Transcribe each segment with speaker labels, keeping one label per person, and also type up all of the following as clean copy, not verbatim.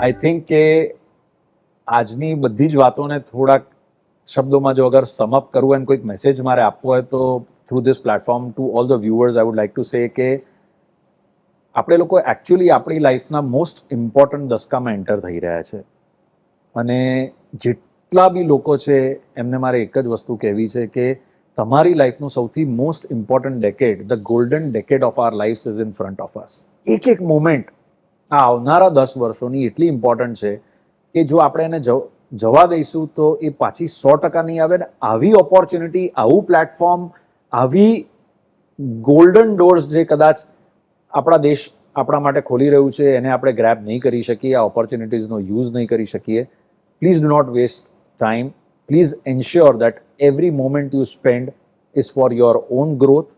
Speaker 1: I think કે આજની બધી જ વાતોને થોડાક શબ્દોમાં જો અગર સમઅપ કરવું અને કોઈક મેસેજ મારે આપવો હોય તો through this platform to all the viewers I would like to say કે આપણે લોકો એકચ્યુઅલી આપણી લાઈફના મોસ્ટ ઇમ્પોર્ટન્ટ દસકામાં એન્ટર થઈ રહ્યા છે અને જેટલા બી લોકો છે એમને મારે એક જ વસ્તુ કહેવી છે કે તમારી લાઈફનું સૌથી most important decade the golden decade of our life is in front of us. એક મોમેન્ટ આ આવનારા 10 વર્ષોની એટલી ઇમ્પોર્ટન્ટ છે કે જો આપણે એને જવા દઈશું તો એ પાછી 100% નહીં આવે ને આવી ઓપોર્ચ્યુનિટી, આવું પ્લેટફોર્મ, આવી ગોલ્ડન ડોર્સ જે કદાચ આપણા દેશ આપણા માટે ખોલી રહ્યું છે એને આપણે ગ્રેબ નહીં કરી શકીએ, આ ઓપોર્ચ્યુનિટીઝનો યુઝ નહીં કરી શકીએ. Please do not waste time. Please ensure that every moment you spend is for your own growth,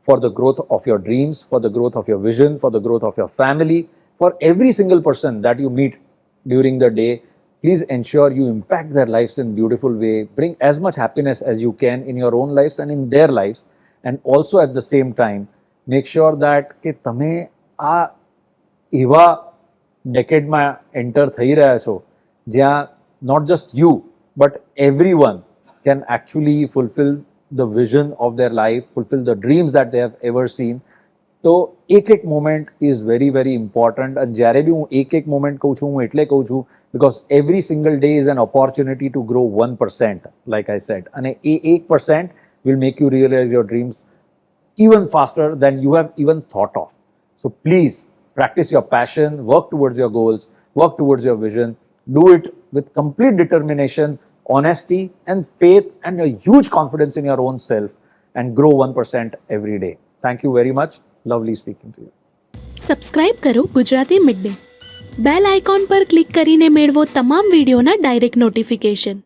Speaker 1: for the growth of your dreams, for the growth of your vision, for the growth of your family, for every single person that you meet during the day. Please ensure you impact their lives in beautiful way. Bring as much happiness as you can in your own lives and in their lives. And also at the same time, make sure that કે તમે આ એવા ડેકેડમાં enter થઈ રહ્યા છો જ્યાં not just you but everyone can actually fulfill the vision of their life, fulfill the dreams that they have ever seen. તો એક moment is very very important. અને જ્યારે બી હું એક મોમેન્ટ કહું છું હું એટલે કહું છું because every single day is an opportunity to grow 1%, like I said. અને એ 1% will make you realise your dreams even faster than you have even thought of. So please practice your passion, work towards your goals, work towards your vision, do it with complete determination, honesty and faith and a huge confidence in your own self and grow 1% every day. Thank you very much. Lovely speaking to you.
Speaker 2: Subscribe કરો Gujarati Mid Day. Bell icon પર click કરીને મેળવો તમામ વિડીયોના direct notification.